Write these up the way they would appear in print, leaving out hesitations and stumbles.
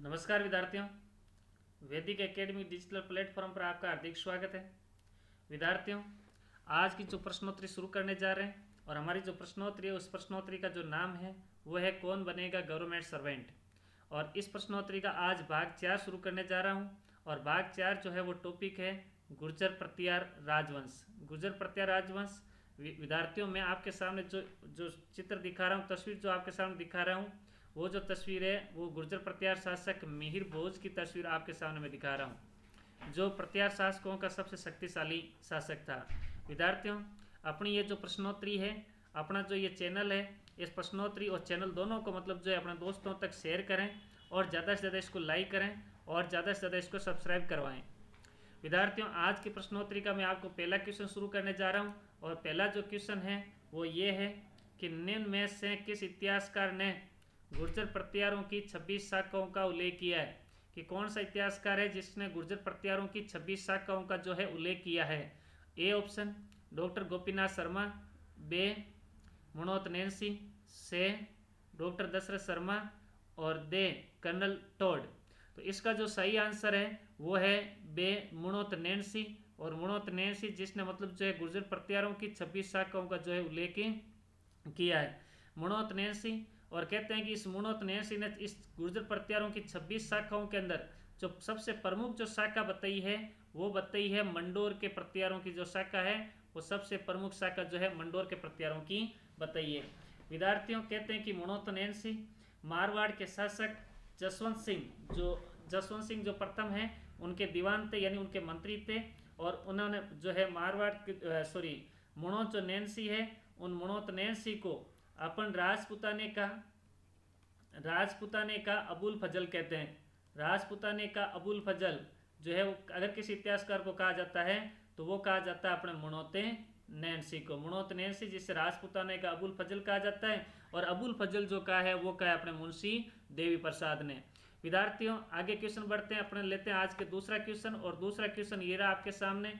नमस्कार विद्यार्थियों, वैदिक एकेडमी डिजिटल प्लेटफॉर्म पर आपका हार्दिक स्वागत है। विद्यार्थियों, आज की जो प्रश्नोत्तरी शुरू करने जा रहे हैं और हमारी जो प्रश्नोत्तरी है उस प्रश्नोत्तरी का जो नाम है वो है कौन बनेगा गवर्नमेंट सर्वेंट। और इस प्रश्नोत्तरी का आज भाग 4 शुरू करने जा रहा हूँ और भाग 4 जो है वो टॉपिक है गुर्जर प्रत्यार राजवंश। गुर्जर प्रत्यार राजवंश विद्यार्थियों, मैं आपके सामने जो जो चित्र दिखा रहा हूँ, तस्वीर जो आपके सामने दिखा रहा हूँ, वो जो तस्वीर है वो गुर्जर प्रत्यार शासक मिहिर भोज की तस्वीर आपके सामने मैं दिखा रहा हूँ, जो प्रत्यार शासकों का सबसे शक्तिशाली शासक था। विद्यार्थियों, अपनी ये जो प्रश्नोत्तरी है, अपना जो ये चैनल है, इस प्रश्नोत्तरी और चैनल दोनों को मतलब जो है अपने दोस्तों तक शेयर करें और ज़्यादा से ज़्यादा इसको लाइक करें और ज़्यादा से ज़्यादा इसको सब्सक्राइब करवाएं। विद्यार्थियों, आज की प्रश्नोत्तरी का मैं आपको पहला क्वेश्चन शुरू करने जा रहा हूँ और पहला जो क्वेश्चन है वो ये है कि निम्न में से किस इतिहासकार ने गुर्जर प्रत्यारों की 26 शाखाओं का उल्लेख किया है। कि कौन सा इतिहासकार है जिसने गुर्जर प्रत्यारों की 26 शाखाओं का जो है उल्लेख किया है। A option doctor Gopinath Sharma, B Manohar Nainsi, C doctor Dashrath Sharma और दे कर्नल टोड। तो इसका जो सही आंसर है वो है बे मनोहर नैन्सी। और मनोहर नैन्सी जिसने मतलब जो है गुर्जर प्रत्यारों की 26 शाखाओं का जो है उल्लेख किया है, मनोहर नैन्सी। और कहते हैं कि इस मनोहर नैन्सी ने इस गुर्जर प्रत्यारों की 26 शाखाओं के अंदर जो सबसे प्रमुख जो शाखा बताई है वो बताई है मंडोर के प्रत्यारों की जो शाखा है, वो सबसे प्रमुख शाखा जो है मंडोर के प्रत्यारों की बताई है। विद्यार्थियों, कहते हैं कि मनोहर नैन्सी मारवाड़ के शासक जसवंत सिंह जो प्रथम है उनके दीवान थे, यानी उनके मंत्री थे। और उन्होंने जो है मारवाड़ मनोहर जो नैन्सी है, उन मनोहर नैन्सी को अपन राजपुताने का अबुल फजल कहते हैं। राजपुताने का अबुल फजल जो है वो अगर किसी इतिहासकार को कहा जाता है तो वो कहा जाता है अपने मनोहर नैन्सी को। मनोहर नैन्सी जिसे राजपुताने का अबुल फजल कहा जाता है, और अबुल फजल जो कहा है वो कहा है अपने मुंशी देवी प्रसाद ने। विद्यार्थियों, आगे क्वेश्चन बढ़ते हैं, अपने लेते हैं आज के दूसरा क्वेश्चन। और दूसरा क्वेश्चन ये रहा आपके सामने।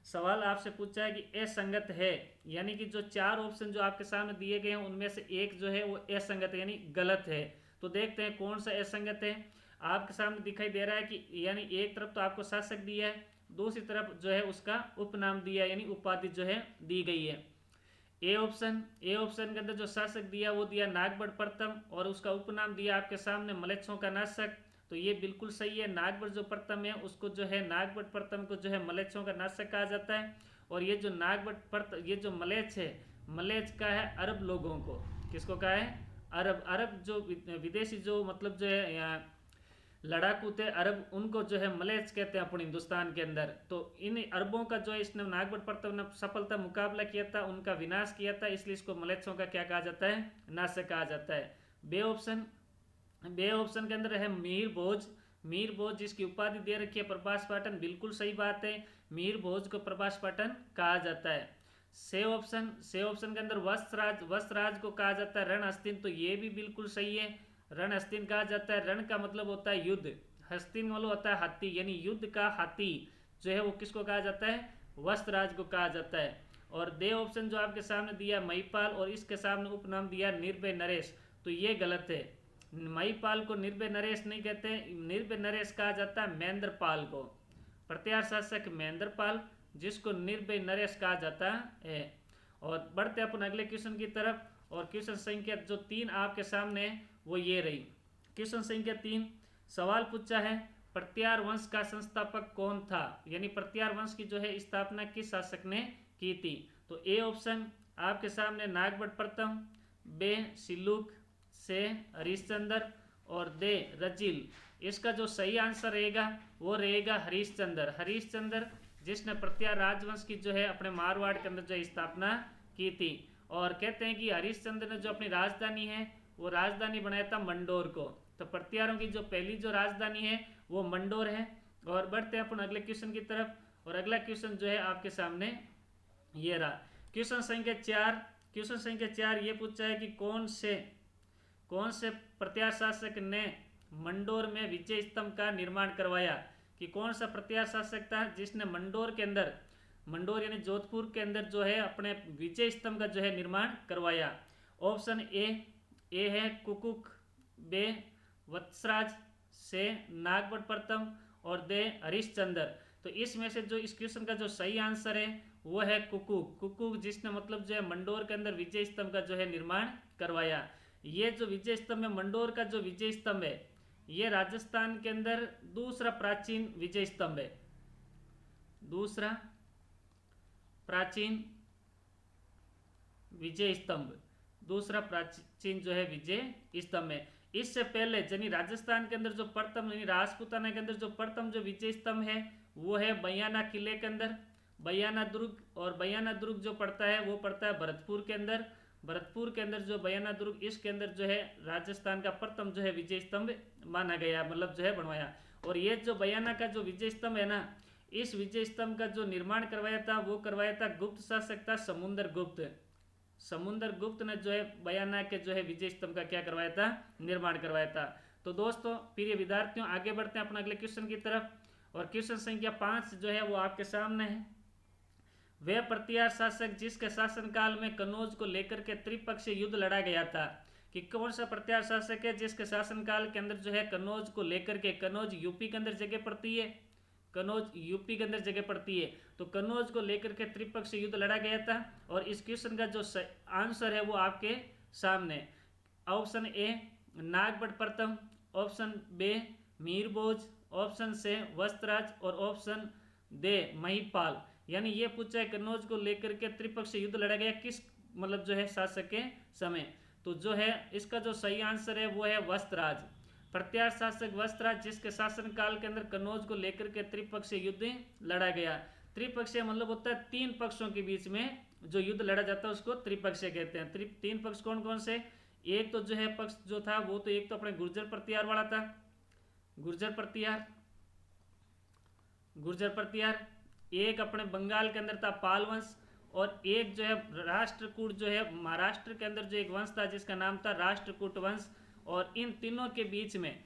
सवाल आपसे पूछा है कि असंगत है, यानी कि जो 4 ऑप्शन जो आपके सामने दिए गए हैं उनमें से एक जो है वो असंगत है, यानी गलत है। तो देखते हैं कौन सा असंगत है। आपके सामने दिखाई दे रहा है कि यानी एक तरफ तो आपको शासक दिया है, दूसरी तरफ जो है उसका उपनाम दिया है, यानी उपाधि जो है दी गई है। ए ऑप्शन के अंदर जो शासक दिया वो दिया नागबड़ प्रथम और उसका उपनाम दिया आपके सामने मलेच्छों का नाशक। तो ये बिल्कुल सही है। नागबड़ जो प्रथम है उसको जो है नागबड़ प्रथम को जो है मलेच्छों का नाशक कहा जाता है। और ये जो नागबड़ प्रथम, ये जो मलेच्छ है, मलेच्छ का है अरब लोगों को। किसको कहा है? अरब जो विदेशी जो मतलब जो है यहाँ लड़ाकू थे अरब, उनको जो है मलेच्छ कहते हैं अपने हिंदुस्तान के अंदर। तो इन अरबों का जो है इसने नागबड़ प्रथम ने सफलता मुकाबला किया था, उनका विनाश किया था, इसलिए इसको मलेच्छों का क्या कहा जाता है? नाशक कहा जाता है। बे ऑप्शन के अंदर है मीर भोज जिसकी उपाधि दे रखी है प्रभास पाटन। बिल्कुल सही बात है, मीर भोज को प्रभास पाटन कहा जाता है। से ऑप्शन के अंदर वस्त्रराज को कहा जाता है रण हस्तिन। तो ये भी बिल्कुल सही है, रण हस्तिन कहा जाता है। रण का मतलब होता है युद्ध, हस्तिन मतलब होता है हाथी, यानी युद्ध का हाथी जो है वो किसको कहा जाता है? वस्त्रराज को कहा जाता है। और दे ऑप्शन जो आपके सामने दिया महिपाल और इसके सामने उपनाम दिया निर्भय नरेश। तो ये गलत है, महिपाल को निर्भय नरेश नहीं कहते, निर्भय नरेश कहा जाता है महेंद्र पाल को। प्रत्यार शासक महेंद्र पाल, जिसको निर्भय नरेश कहा जाता है। और बढ़ते अपन अगले क्वेश्चन की तरफ। और क्वेश्चन संख्या जो 3 आपके सामने है वो ये रही। क्वेश्चन संख्या 3 सवाल पूछा है प्रत्यार वंश का संस्थापक कौन था, यानी प्रत्यार वंश की जो है स्थापना किस शासक ने की थी। तो ए ऑप्शन आपके सामने नागबड़ प्रथम, बे सिल्लुक, से हरिश्चंद्र और दे रजिल। इसका जो सही आंसर रहेगा वो रहेगा हरिश्चंद्र जिसने प्रत्यार राजवंश की जो है अपने मारवाड़ के अंदर जो स्थापना की थी। और कहते हैं कि हरिश्चंद्र ने जो अपनी राजधानी है वो राजधानी बनाया था मंडोर को। तो प्रत्यारों की जो पहली जो राजधानी है वो मंडोर है। और बढ़ते हैं अपन अगले क्वेश्चन की तरफ। और अगला क्वेश्चन जो है आपके सामने ये रहा। क्वेश्चन संख्या 4 ये पूछा है कि कौन से प्रत्यार शासक ने मंडोर में विजय स्तंभ का निर्माण करवाया। कि कौन सा प्रत्यार शासक था जिसने मंडोर यानी जोधपुर के अंदर जो है अपने विजय स्तंभ का जो है निर्माण करवाया। ऑप्शन ए है कुकुक, बे वत्सराज, से नागभट्ट प्रथम और दे हरिश्चंद्र। तो इसमें से जो इस क्वेश्चन का जो सही आंसर है वो है कुकुक। कुकुक जिसने मतलब जो है मंडोर के अंदर विजय स्तंभ का जो है निर्माण करवाया। ये जो विजय स्तंभ है, मंडोर का जो विजय स्तंभ है, ये राजस्थान के अंदर दूसरा प्राचीन विजय स्तंभ है, दूसरा प्राचीन विजय स्तंभ, दूसरा प्राचीन जो है विजय स्तंभ है। इससे पहले यानी राजस्थान के अंदर जो प्रथम यानी राजपूताना के अंदर जो प्रथम जो विजय स्तंभ है वो है बयाना किले के अंदर, बयाना दुर्ग। और बयाना दुर्ग जो पड़ता है वो पड़ता है भरतपुर के अंदर। भरतपुर के अंदर जो बयाना दुर्ग, इसके अंदर जो है राजस्थान का प्रथम जो है विजय स्तंभ माना गया, मतलब जो है बनवाया। और ये जो बयाना का जो विजय स्तंभ है ना, इस विजय स्तंभ का जो निर्माण करवाया था वो करवाया था गुप्त शासक था समुद्र गुप्त। समुद्र गुप्त ने जो है बयाना के जो है विजय स्तंभ का क्या करवाया था, निर्माण करवाया था। तो दोस्तों प्रिय विद्यार्थियों आगे बढ़ते हैं अपना अगले क्वेश्चन की तरफ। और क्वेश्चन संख्या 5 जो है वो आपके सामने है। वह प्रतिहार शासक जिसके शासनकाल में कन्नौज को लेकर के त्रिपक्षीय युद्ध लड़ा गया था, कि कौन सा प्रतिहार शासक है जिसके शासनकाल के अंदर जो है कन्नौज को लेकर के, कन्नौज यूपी के अंदर जगह पड़ती है, कन्नौज यूपी के अंदर जगह पड़ती है, तो कन्नौज को लेकर के त्रिपक्षीय युद्ध लड़ा गया था। और इस क्वेश्चन का जो आंसर है वो आपके सामने। ऑप्शन ए नागभट्ट प्रथम, ऑप्शन बी मीरभोज, ऑप्शन से वस्त्राज और ऑप्शन दे महिपाल। यानी ये पूछा है कन्नौज को लेकर के त्रिपक्षीय युद्ध लड़ा गया किस मतलब जो है शासक के समय। तो जो है इसका जो सही आंसर है वो है वस्त्राज। प्रत्यार शासक वस्त्राज जिसके शासनकाल के अंदर कन्नौज को लेकर के त्रिपक्षीय युद्ध लड़ा गया। त्रिपक्षीय मतलब होता है तीन पक्षों के बीच में जो युद्ध लड़ा जाता है उसको त्रिपक्षीय कहते हैं। तीन पक्ष कौन कौन से, एक तो जो है पक्ष जो था वो तो एक तो अपने गुर्जर प्रतिहार वाला था, गुर्जर प्रतिहार, गुर्जर प्रतिहार। एक अपने बंगाल के अंदर था पाल वंश, और एक जो है राष्ट्रकूट जो है महाराष्ट्र के अंदर जो एक वंश था जिसका नाम था राष्ट्रकूट वंश। और इन तीनों के बीच में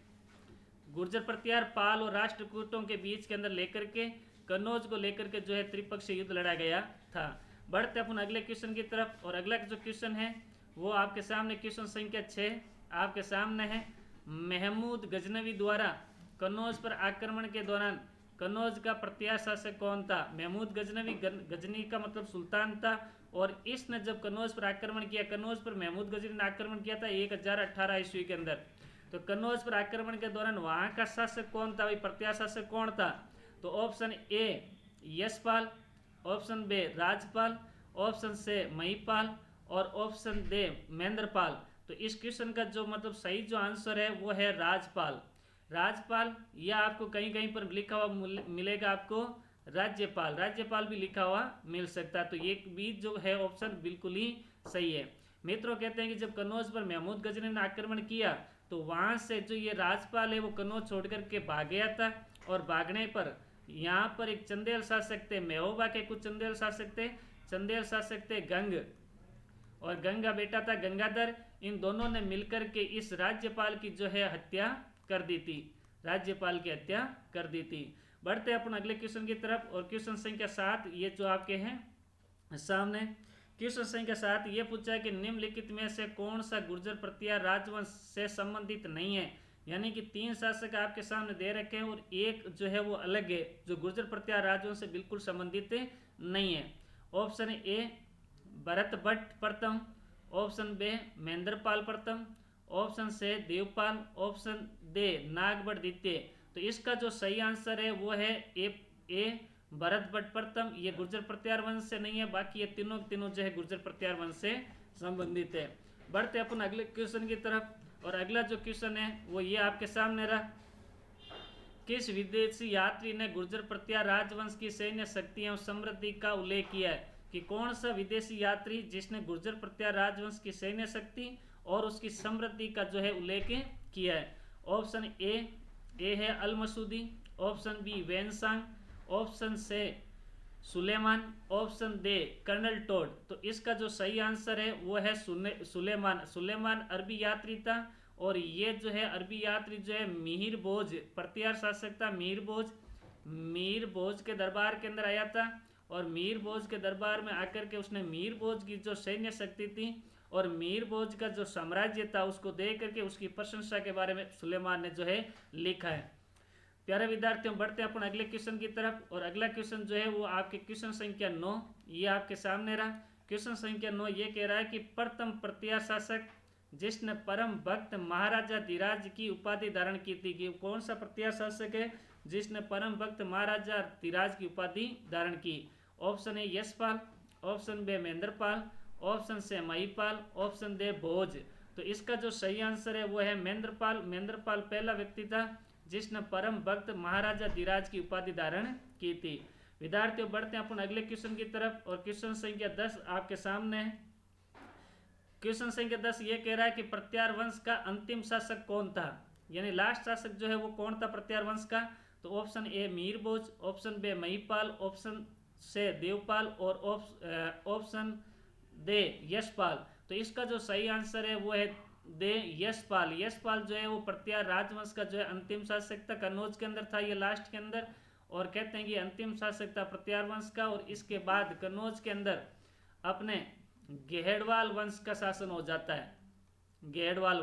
गुर्जर प्रतिहार, पाल और राष्ट्रकूटों के बीच के अंदर लेकर के कन्नौज को लेकर के जो है त्रिपक्षीय युद्ध लड़ा गया था। बढ़ते अपन अगले क्वेश्चन की तरफ। और अगला जो क्वेश्चन है वो आपके सामने क्वेश्चन संख्या 6 आपके सामने है। महमूद गजनवी द्वारा कन्नौज पर आक्रमण के दौरान कन्नौज का प्रतिहार शासक कौन था। महमूद गजनवी, गजनी का मतलब सुल्तान था, और इसने जब कन्नौज पर आक्रमण किया, कन्नौज पर महमूद गजनी ने आक्रमण किया था 1018 ईस्वी के अंदर। तो कन्नौज पर आक्रमण के दौरान वहाँ का शासक कौन था, भाई प्रतिहार शासक कौन था। तो option A Yashpal, option B Rajpal, option C Mahipal और ऑप्शन दे महेंद्रपाल। तो इस क्वेश्चन का जो मतलब सही जो आंसर है वो है राजपाल। राजपाल या आपको कहीं कहीं पर लिखा हुआ मिलेगा आपको राज्यपाल, राज्यपाल भी लिखा हुआ मिल सकता है। तो ये भी जो है ऑप्शन बिल्कुल ही सही है। मित्रों कहते हैं कि जब कन्नौज पर महमूद गजनी ने आक्रमण किया तो वहाँ से जो ये राजपाल है वो कन्नौज छोड़ करके भाग गया था। और भागने पर यहाँ पर एक चंदेल शासक थे, महोबा के कुछ चंदेल शासक थे, चंदेल शासक थे गंग, और गंग का बेटा था गंगाधर। इन दोनों ने मिलकर के इस राज्यपाल की जो है हत्या कर दी थी, राज्यपाल की हत्या कर दी थी। बढ़ते हैं अपन अगले क्वेश्चन की तरफ। और क्वेश्चन संख्या 7 ये जो आपके हैं सामने, क्वेश्चन संख्या 7 ये पूछा है कि निम्नलिखित में से कौन सा गुर्जर प्रतिहार राजवंश से संबंधित नहीं है। यानी कि 3 शासक आपके सामने दे रखे हैं और एक जो है वो अलग है जो गुर्जर प्रतिहार राजवंश से बिल्कुल संबंधित नहीं है। ऑप्शन ए भरत भट्ट प्रथम, ऑप्शन बी महेंद्रपाल प्रथम, ऑप्शन से देवपाल, ऑप्शन दे नागभट्ट द्वितीय। तो इसका जो सही आंसर है वो है ए भरत भट्ट प्रथम। ये गुर्जर प्रतिहार वंश से नहीं है, बाकी ये तीनों जो है गुर्जर प्रतिहार वंश से संबंधित है। बढ़ते अपन अगले क्वेश्चन की तरफ। और अगला जो क्वेश्चन है वो ये आपके सामने रहा। किस विदेशी यात्री ने गुर्जर प्रतिहार राजवंश की सैन्य शक्ति एवं समृद्धि का उल्लेख किया है। कि कौन सा विदेशी यात्री जिसने गुर्जर प्रतिहार राजवंश की सैन्य शक्ति और उसकी समृद्धि का जो है उल्लेख किया है। ऑप्शन ए है अल Masudi, option B Xuanzang, option से सुलेमान, ऑप्शन दे कर्नल टोड। तो इसका जो सही आंसर है वो है सुलेमान। सुलेमान अरबी यात्री था, और ये जो है अरबी यात्री जो है मिहिर भोज प्रतिहार शासक था। मीर भोज के दरबार के अंदर आया था, और मीर भोज के दरबार में आकर के उसने मीर भोज की जो सैन्य शक्ति थी और मीर भोज का जो साम्राज्य था उसको देख करके उसकी प्रशंसा के बारे में सुलेमान ने जो है लिखा है। प्यारे विद्यार्थियों, बढ़ते हैं अपन अगले क्वेश्चन की तरफ। और अगला क्वेश्चन जो है वो आपके क्वेश्चन संख्या 9, ये आपके सामने रहा। क्वेश्चन संख्या 9 ये कह रहा है कि प्रथम प्रत्यार शासक जिसने परम भक्त महाराजा धीराज की उपाधि धारण की थी, कि कौन सा प्रत्यार शासक है जिसने परम भक्त महाराजा धीराज की उपाधि धारण की? Option A Yashpal, option B Mahendrapal, option C Mahipal, option D Bhoj. तो इसका जो सही आंसर है वो है महेंद्रपाल। महेंद्रपाल पहला व्यक्ति था जिसने परम भक्त महाराजा धीराज की उपाधि धारण की थी। विद्यार्थियों, बढ़ते हैं अपन अगले क्वेश्चन की तरफ। और क्वेश्चन संख्या 10 आपके सामने है। क्वेश्चन संख्या 10 ये कह रहा है कि प्रत्यार वंश का अंतिम शासक कौन था, यानी लास्ट शासक जो है वो कौन था प्रत्यार वंश का? तो option A Mir Bhoj, option B Mahipal, option C Devpal और ऑप्शन दे यशपाल। तो इसका जो सही आंसर है वो है दे यशपाल। यशपाल जो है वो प्रत्यार राजवंश का जो है अंतिम शासक था, कन्नौज के अंदर था ये लास्ट के अंदर। और कहते हैं कि अंतिम शासक था प्रत्यार वंश का। और इसके बाद कन्नौज के अंदर अपने गेहड़वाल वंश का शासन हो जाता है। गेहड़वाल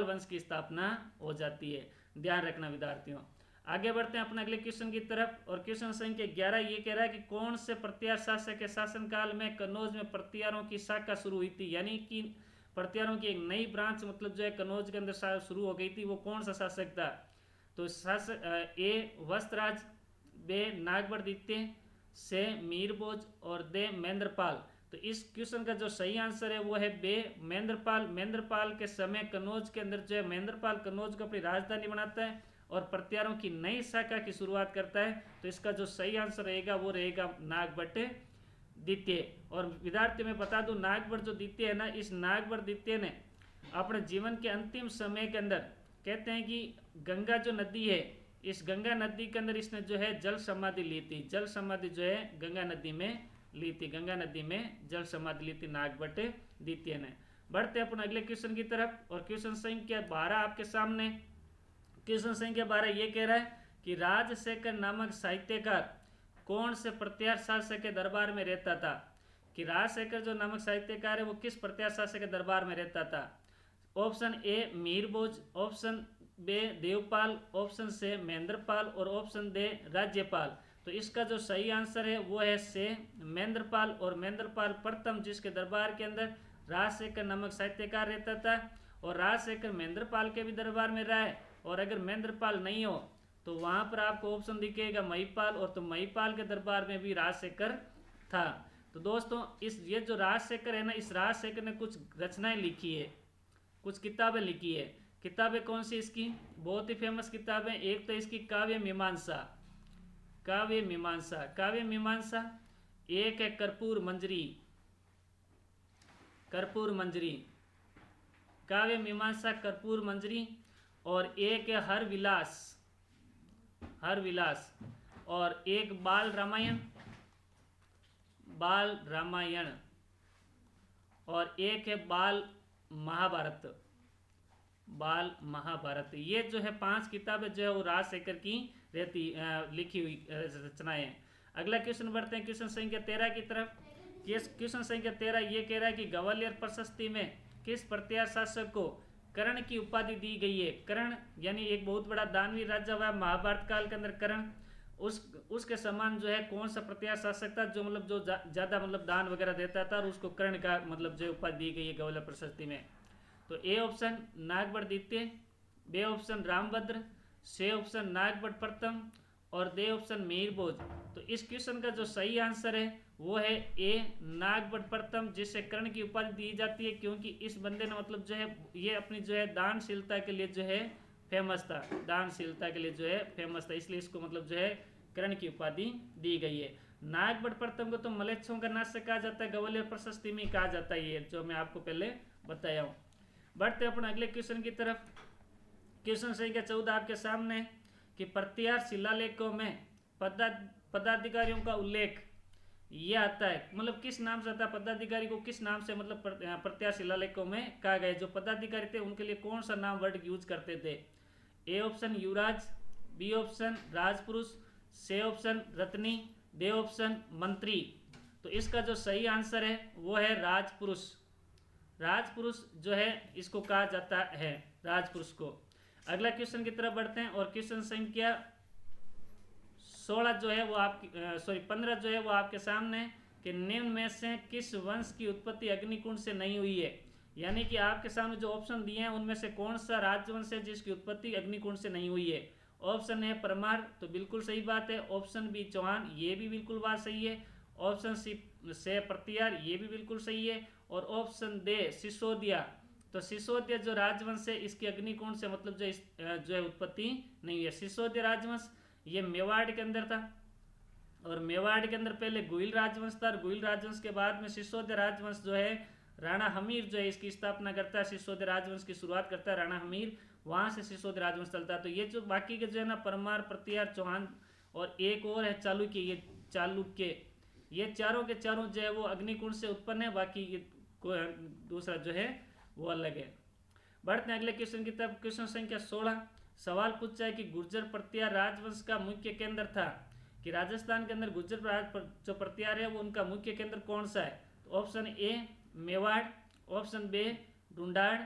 वंश की स्थापना हो जाती है, ध्यान रखना विद्यार्थियों। आगे बढ़ते हैं अपने अगले क्वेश्चन की तरफ। और क्वेश्चन संख्या 11 ये कह रहा है कि कौन से प्रत्यार शासक के शासनकाल में कन्नौज में प्रत्यारों की शाखा शुरू हुई थी, यानी कि प्रत्यारों की एक नई ब्रांच मतलब जो है कन्नौज के अंदर शुरू हो गई थी, वो कौन सा शासक था? तो शासक ए वस्त्रराज, बे नागवरदित्य, से मीरभोज और दे महेंद्रपाल। तो इस क्वेश्चन का जो सही आंसर है वो है बे महेंद्रपाल। महेंद्रपाल के समय कन्नौज के अंदर जो है महेंद्रपाल कन्नौज को अपनी राजधानी बनाता है और प्रत्यारों की नई शाखा की शुरुआत करता है। तो इसका जो सही आंसर रहेगा वो रहेगा नागभट्ट द्वितीय। और विद्यार्थियों में बता दूं, नागभट्ट जो द्वितीय है ना, इस नागभट्ट द्वितीय ने अपने जीवन के अंतिम समय के अंदर कहते हैं कि गंगा जो नदी है, इस गंगा नदी के अंदर इसने जो है जल समाधि ली थी। जल समाधि जो है गंगा नदी में ली थी, गंगा नदी में जल समाधि ली थी नागभट्ट द्वितीय ने। बढ़ते अपन अगले क्वेश्चन की तरफ। और क्वेश्चन संख्या 12 आपके सामने। क्वेश्चन संख्या 12 ये कह रहा है कि राजशेखर नामक साहित्यकार कौन से प्रत्यार शासक के दरबार में रहता था? कि राजशेखर जो नामक साहित्यकार है वो किस प्रत्यार शासक के दरबार में रहता था? Option A Mirbhoj, option B Devpal, option C Mahendrapal और ऑप्शन दे राज्यपाल। तो इसका जो सही आंसर है वो है से महेंद्रपाल। और महेंद्रपाल प्रथम जिसके दरबार के अंदर राजशेखर नामक साहित्यकार रहता था। और राजशेखर महेंद्रपाल के भी दरबार में रहा है। और अगर महेंद्रपाल नहीं हो तो वहाँ पर आपको ऑप्शन दिखेगा महिपाल, और तो महिपाल के दरबार में भी राजशेखर था। तो दोस्तों ये जो राजशेखर है ना, इस राजशेखर ने कुछ रचनाएं लिखी है, कुछ किताबें लिखी है। किताबें कौन सी इसकी? बहुत ही फेमस किताबें। एक तो इसकी काव्य मीमांसा, एक है कर्पूर मंजरी, काव्य मीमांसा कर्पूर मंजरी। और एक है हर विलास, और एक बाल रामायण, और एक है बाल महाभारत। ये जो है 5 किताबें जो है वो राजशेखर की लिखी हुई रचनाएं हैं। अगला क्वेश्चन बढ़ते हैं क्वेश्चन संख्या 13 की तरफ। क्वेश्चन संख्या 13 ये कह रहा है कि ग्वालियर प्रशस्ति में किस प्रत्यार शासक को कर्ण की उपाधि दी गई है? कर्ण यानी एक बहुत बड़ा दानवीर राजा हुआ महाभारत काल के अंदर कर्ण, उसके समान जो है कौन सा प्रत्यार शासक था जो मतलब जो ज्यादा मतलब दान वगैरह देता था, और उसको कर्ण का मतलब जो उपाधि दी गई है ग्वालियर प्रशस्ति में? तो ए ऑप्शन नागभट्ट द्वितीय, B option Rambhadra, C option Nagabhata प्रथम और डी ऑप्शन मीरभोज। तो इस क्वेश्चन का जो सही आंसर है वो है ए नागभट्ट प्रथम, जिससे कर्ण की उपाधि दी जाती है, क्योंकि इस बंदे ने मतलब जो है ये अपनी जो है दानशीलता के लिए जो है फेमस था, इसलिए इसको मतलब जो है कर्ण की उपाधि दी गई है। नागभट्ट प्रथम को तो मलेच्छों का नाशक कहा जाता है, ग्वालियर प्रशस्ति में कहा जाता है, ये जो मैं आपको पहले बताया हूँ। बढ़ते अपन अगले क्वेश्चन की तरफ। क्वेश्चन संख्या 14 आपके सामने कि प्रत्यार शिलालेखों में पदाधिकारियों का उल्लेख ये आता है, मतलब किस नाम से आता है? पदाधिकारी को किस नाम से मतलब प्रत्यार शिलालेखों में कहा गया? जो पदाधिकारी थे उनके लिए कौन सा नाम वर्ड यूज करते थे? ए ऑप्शन युवराज, बी ऑप्शन राजपुरुष, सी ऑप्शन रत्नी, डी ऑप्शन मंत्री। तो इसका जो सही आंसर है वो है राजपुरुष। राजपुरुष जो है इसको कहा जाता है, राजपुरुष को। अगला क्वेश्चन की तरफ बढ़ते हैं और क्वेश्चन संख्या 16 जो है वो आपकी 15 जो है वो आपके सामने है कि निम्न में से किस वंश की उत्पत्ति अग्निकुंड से नहीं हुई है। यानी कि आपके सामने जो ऑप्शन दिए हैं उनमें से कौन सा राजवंश है जिसकी उत्पत्ति अग्निकुंड से नहीं हुई है। ऑप्शन ए परमार, तो बिल्कुल सही बात है। ऑप्शन बी चौहान, ये भी बिल्कुल बात सही है। ऑप्शन सी से प्रतिहार, ये भी बिल्कुल सही है। और ऑप्शन दे सिसोदिया, तो सिसोदिया जो राजवंश है इसकी अग्निकुंड से मतलब जो है उत्पत्ति नहीं है। सिसोदिया राजवंश ये मेवाड़ के अंदर था और मेवाड़ के अंदर पहले गुइल राजवंश था और गुइल राजवंश के बाद में सिसोदिया राजवंश जो है राणा हमीर जो है इसकी स्थापना करता है। सिसोदिया राजवंश की शुरुआत करता है राणा हमीर, वहां से सिसोदिया राजवंश चलता है। तो ये जो बाकी के जो है ना परमार, प्रतिहार, चौहान और एक और है चालुक्य, ये चालुक्य, ये चारों के चारों जो है वो अग्निकुंड से उत्पन्न है, बाकी ये दूसरा जो है वो अलग है। बढ़ते हैं अगले क्वेश्चन की तरफ। क्वेश्चन संख्या 16 सवाल पूछा है कि गुर्जर प्रतिहार राजवंश का मुख्य केंद्र था, कि राजस्थान के अंदर गुर्जर जो प्रतिहार है वो उनका मुख्य केंद्र कौन सा है। तो option A Mewar, option B Dhundhar,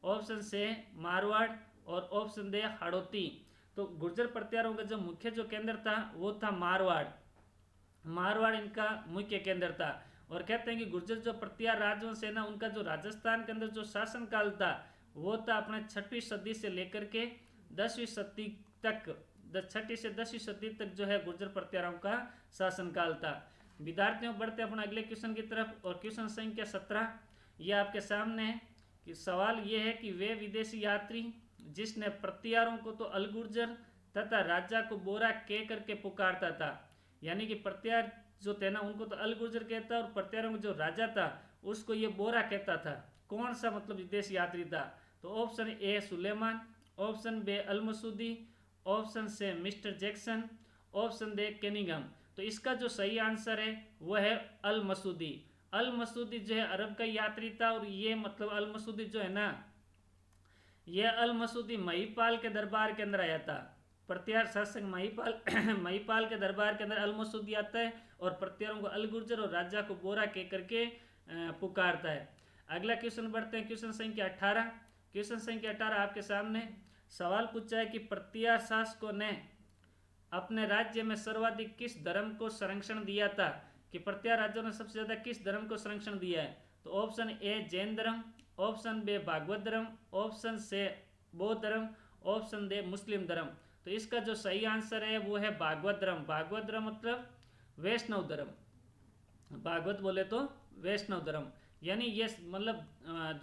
option C Marwar और ऑप्शन डी हाड़ौती। तो गुर्जर प्रतिहारों का जो मुख्य जो केंद्र था वो था मारवाड़, मारवाड़ इनका मुख्य केंद्र था। और कहते हैं कि गुर्जर जो प्रतिहार राजवंश है ना उनका जो राजस्थान के अंदर जो शासनकाल था वो था अपने 6वीं सदी से लेकर के 10वीं सदी तक, 6वीं से 10वीं सदी तक जो है गुर्जर प्रतिहारों का शासनकाल था। विद्यार्थियों बढ़ते अपना अगले क्वेश्चन की तरफ और क्वेश्चन संख्या 17 ये आपके सामने है कि सवाल ये है कि वे विदेशी यात्री जिसने प्रतिहारों को तो अलगुर्जर तथा राजा को बोरा कह करके पुकारता था। यानी कि प्रतिहार जो थे ना उनको तो अलगुर्जर कहता और प्रतिहारों का जो राजा था उसको ये बोरा कहता था। कौन सा मतलब विदेशी यात्री था। तो option A Sulaiman, option B al Masudi, option C mister Jackson, option D Cunningham. तो इसका जो सही आंसर है वो है अल मसूदी। अल मसूदी जो है अरब का यात्री था और ये मतलब अल मसूदी जो है ना ये अल मसूदी महिपाल के दरबार के अंदर आया था। प्रतिहार शासक महिपाल महिपाल के दरबार के अंदर अल मसूदी आता है और प्रतिहारों को अल गुर्जर और राजा को बोरा कह करके पुकारता है। अगला क्वेश्चन बढ़ते हैं क्वेश्चन संख्या 18। क्वेश्चन संख्या 18 आपके सामने सवाल पूछा है कि प्रतिहार शासकों ने अपने राज्य में सर्वाधिक किस धर्म को संरक्षण दिया था, कि प्रतिहार राज्यों ने सबसे ज्यादा किस धर्म को संरक्षण दिया है। तो ऑप्शन ए जैन धर्म, ऑप्शन बी भागवत धर्म, ऑप्शन से बौद्ध धर्म, ऑप्शन दे मुस्लिम धर्म। तो इसका जो सही आंसर है वो है भागवत धर्म। भागवत धर्म मतलब वैष्णव धर्म, भागवत बोले तो वैष्णव धर्म। यानी ये मतलब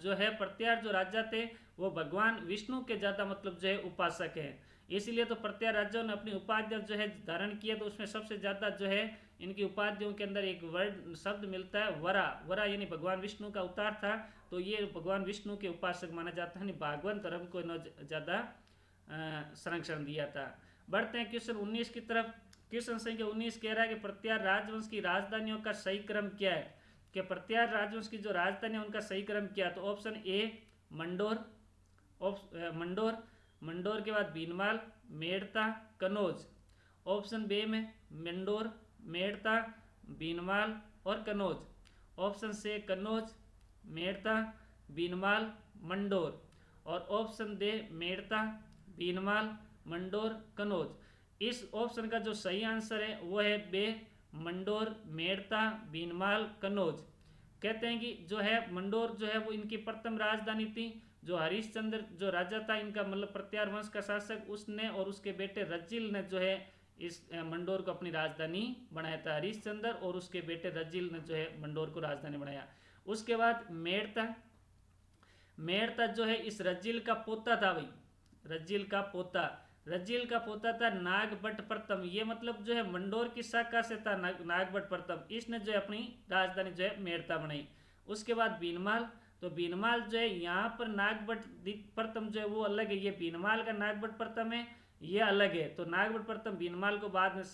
जो है प्रतिहार जो राजा थे वो भगवान विष्णु के ज़्यादा मतलब जो है उपासक हैं, इसीलिए तो प्रतिहार राज्यों ने अपनी उपाधियां जो है धारण किया। तो उसमें सबसे ज़्यादा जो है इनकी उपाधियों के अंदर एक वर्ड शब्द मिलता है वरा। वरा यानी भगवान विष्णु का अवतार था, तो ये भगवान विष्णु के उपासक माना जाता है। भागवत धर्म को ज़्यादा संरक्षण दिया था। बढ़ते हैं क्वेश्चन 19 की तरफ। क्वेश्चन संख्या 19 कह रहा है कि प्रतिहार राजवंश की राजधानियों का सही क्रम क्या है, कि प्रतिहार राजवंश की जो राजधानी है उनका सही क्रम क्या है। तो ऑप्शन ए मंडोर, मंडोर के बाद बीनमाल, मेड़ता, कनौज। ऑप्शन बी में मंडोर, मेड़ता, बीनमाल और कनौज। ऑप्शन से कनौज, मेड़ता, बीनमाल, मंडोर और ऑप्शन दे मेड़ता, बीनमाल, मंडोर, कनौज। इस ऑप्शन का जो सही आंसर है वो है बे मंडोर, मेड़ता, बीनमाल, कनौज। कहते हैं कि जो है मंडोर जो है वो इनकी प्रथम राजधानी थी। जो हरिश्चंद्र जो राजा था इनका मतलब प्रतिहार वंश का शासक, उसने और उसके बेटे रज्जिल ने जो है इस मंडोर को अपनी राजधानी बनाया था। हरिश्चंद्र और उसके बेटे रज्जिल ने जो है मंडोर को राजधानी बनाया। उसके बाद मेड़ता जो है इस रज्जिल का पोता था भाई, रज्जिल का पोता था नागभट्ट प्रथम। ये मतलब जो है मंडोर की शाखा से था नागभट्ट प्रथम, इसने जो है अपनी राजधानी जो है मेड़ता बनाई। उसके बाद बीनमाल, तो बीनमाल जो है यहाँ पर नागभट्ट प्रथम जो है वो अलग है, ये बीनमाल का नागभट्ट प्रथम है, ये अलग है। तो नागभट्ट प्रथम बीनमाल को बाद में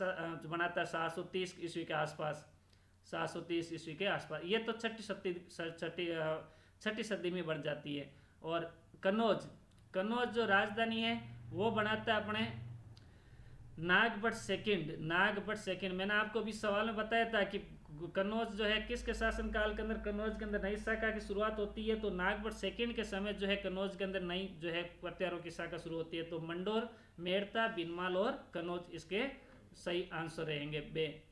बना था 730 ईस्वी के आसपास, 730 ईस्वी के आसपास। ये तो छठी सदी में बढ़ जाती है। और कनौज जो राजधानी है वो बनाता है अपने नागभट्ट सेकंड। मैंने आपको भी सवाल में बताया था कि कन्नौज जो है किसके शासनकाल के अंदर, कन्नौज के अंदर नई शाखा की शुरुआत होती है, तो नागभट्ट सेकंड के समय जो है कन्नौज के अंदर नई जो है प्रत्यारों की शाखा शुरू होती है। तो मंडोर, मेड़ता, बिनमाल और कन्नौज इसके सही आंसर रहेंगे बे।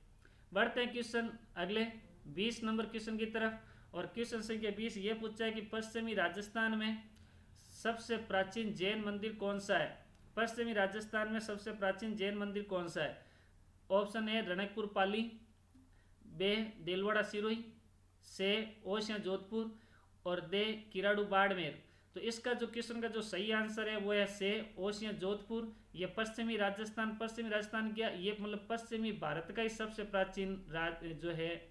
बढ़ते हैं क्वेश्चन अगले 20 नंबर क्वेश्चन की तरफ, और क्वेश्चन संख्या 20 ये पूछा है कि पश्चिमी राजस्थान में सबसे प्राचीन जैन मंदिर कौन सा है। पश्चिमी राजस्थान में सबसे प्राचीन जैन मंदिर कौन सा है। ऑप्शन ए रणकपुर पाली, बे दिलवाड़ा सिरोही, से ओसियां जोधपुर और दे किराड़ू बाड़मेर। तो इसका जो क्वेश्चन का जो सही आंसर है वो है से ओसियां जोधपुर। ये पश्चिमी राजस्थान क्या, ये मतलब पश्चिमी भारत का ही सबसे प्राचीन जो है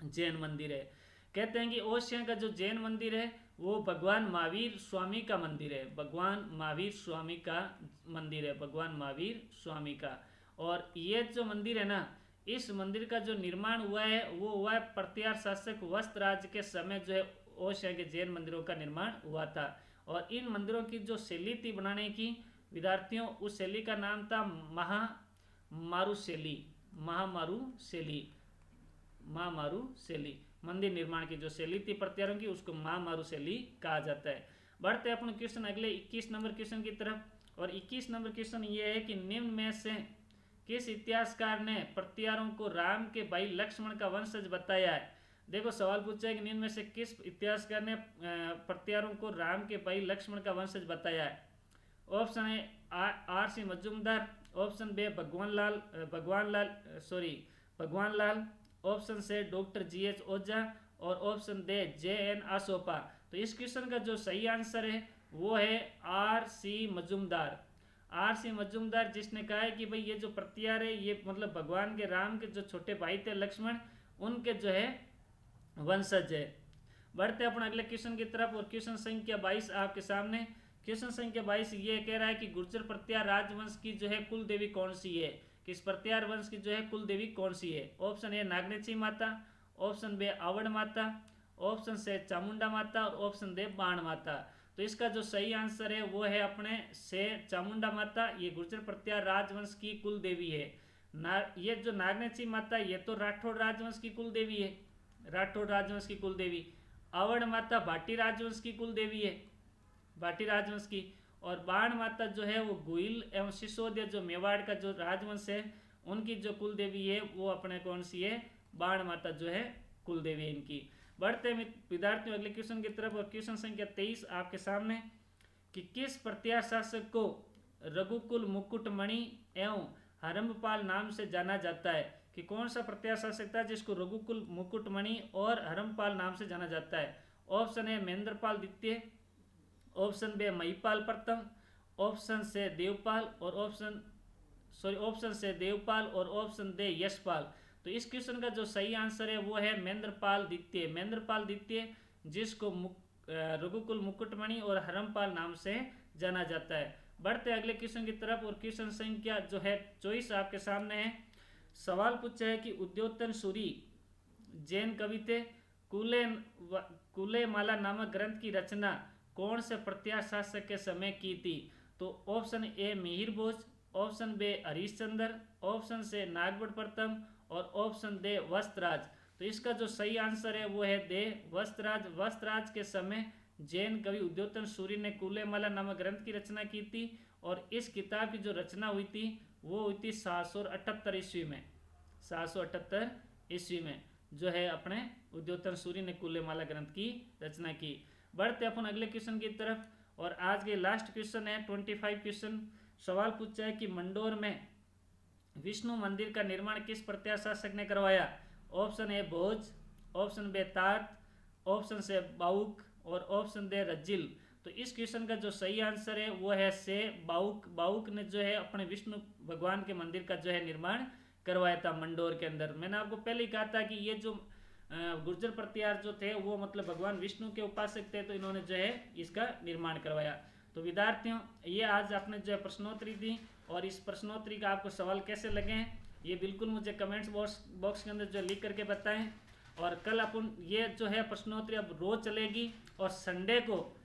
जैन मंदिर है। कहते हैं कि ओसियां का जो जैन मंदिर है वो भगवान महावीर स्वामी का मंदिर है, भगवान महावीर स्वामी का मंदिर है, भगवान महावीर स्वामी का। और ये जो मंदिर है ना, इस मंदिर का जो निर्माण हुआ है वो हुआ है प्रत्यार शासक वस्त्रराज के समय जो है ओसियां के जैन मंदिरों का निर्माण हुआ था। और इन मंदिरों की जो शैली थी बनाने की विद्यार्थियों, उस शैली का नाम था महामारू शैली। महामारू शैली मंदिर निर्माण की जो शैली थी प्रत्यारों की, उसको महामारू शैली कहा जाता है। बढ़ते हैं अपने क्वेश्चन अगले 21 नंबर क्वेश्चन की तरफ, और 21 नंबर क्वेश्चन ये है कि निम्न में से किस इतिहासकार ने प्रत्यारों को राम के भाई लक्ष्मण का वंशज बताया है। देखो सवाल पूछा है कि निम्न में से किस इतिहासकार ने प्रत्यारों को राम के भाई लक्ष्मण का वंशज बताया है। Option A R.C. Majumdar, option बे भगवान लाल, ऑप्शन से डॉक्टर G.H. ओझा और ऑप्शन दे J.N. आसोपा। तो इस क्वेश्चन का जो सही आंसर है वो है R.C. मजूमदार, जिसने कहा है कि भाई ये जो प्रत्यार है ये मतलब भगवान के राम के जो छोटे भाई थे लक्ष्मण, उनके जो है वंशज है। बढ़ते अपना अगले क्वेश्चन की तरफ, और क्वेश्चन संख्या 22 आपके सामने। क्वेश्चन संख्या 22 ये कह रहा है कि गुर्जर प्रत्यार राजवंश की जो है कुल देवी कौन सी है। किस प्रत्यार वंश की जो है कुल देवी कौन सी है। ऑप्शन ए नागनेची माता, ऑप्शन बे आवड़ माता, ऑप्शन से चामुंडा माता और ऑप्शन दे बाण माता। तो इसका जो सही आंसर है वो है अपने से चामुंडा माता। ये गुर्जर प्रत्यार राजवंश की कुल देवी है। ये जो नागनेची माता ये तो राठौड़ राजवंश की कुल देवी है, राठौड़ राजवंश की कुल देवी। आवड़ माता भाटी राजवंश की कुल देवी है, भाटी राजवंश की। और बाण माता जो है वो गुइल एवं सिसोदिया जो मेवाड़ का जो राजवंश है उनकी जो कुल देवी है वो अपने कौन सी है, बाण माता जो है कुल देवी है इनकी। बढ़ते विद्यार्थियों अगले क्वेश्चन की तरफ, और क्वेश्चन संख्या 23 आपके सामने कि किस प्रत्यार शासक को रघुकुल मुकुटमणि एवं हरम्भपाल नाम से जाना जाता है। कि कौन सा प्रत्यार शासक था जिसको रघुकुल मुकुटमणि और हरम्भपाल नाम से जाना जाता है। ऑप्शन ए महेंद्रपाल द्वितीय, ऑप्शन बे महिपाल प्रथम, ऑप्शन से देवपाल और ऑप्शन से देवपाल और ऑप्शन दे यशपाल। तो इस क्वेश्चन का जो सही आंसर है वो है महेंद्रपाल द्वितीय, जिसको रघुकुल मुकुटमणि और हरम्भपाल नाम से जाना जाता है। बढ़ते अगले क्वेश्चन की तरफ, और क्वेश्चन संख्या जो है 24 आपके सामने है। सवाल पूछा है कि उद्योतन सूरी जैन कवि थे, कुले माला नामक ग्रंथ की रचना कौन से प्रत्यार शासक के समय की थी। तो ऑप्शन ए मिहिर भोज, ऑप्शन बे हरिश्चंद्र, ऑप्शन से नागभट्ट प्रथम और ऑप्शन दे वस्त्रराज। तो इसका जो सही आंसर है वो है दे वस्त्रराज के समय जैन कवि उद्योतन सूरी ने कुलेमाला नामक ग्रंथ की रचना की थी। और इस किताब की जो रचना हुई थी वो हुई थी 778 ईस्वी में, 778 ईस्वी में जो है अपने उद्योतन सूरी ने कुलेमाला ग्रंथ की रचना की। बढ़ते अपन अगले क्वेश्चन की तरफ, और आज के लास्ट क्वेश्चन है 25 क्वेश्चन। सवाल पूछा है कि मंडोर में विष्णु मंदिर का निर्माण किस प्रत्यार शासक ने करवाया। ऑप्शन ए भोज, ऑप्शन बे तात, ऑप्शन से बाउक और ऑप्शन दे रजिल। तो इस क्वेश्चन का जो सही आंसर है वो है से बाउक ने जो है अपने विष्णु भगवान के मंदिर का जो है निर्माण करवाया था मंडोर के अंदर। मैंने आपको पहले ही कहा था कि ये जो गुर्जर प्रत्यार जो थे वो मतलब भगवान विष्णु के उपासक थे, तो इन्होंने जो है इसका निर्माण करवाया। तो विद्यार्थियों ये आज आपने जो है प्रश्नोत्तरी दी, और इस प्रश्नोत्तरी का आपको सवाल कैसे लगे हैं ये बिल्कुल मुझे कमेंट्स बॉक्स के अंदर जो लिख करके बताएं। और कल अपन ये जो है प्रश्नोत्तरी अब रोज चलेगी, और संडे को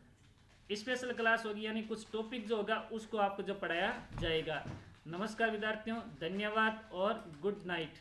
स्पेशल क्लास होगी, यानी कुछ टॉपिक जो होगा उसको आपको जो पढ़ाया जाएगा। नमस्कार विद्यार्थियों, धन्यवाद और गुड नाइट।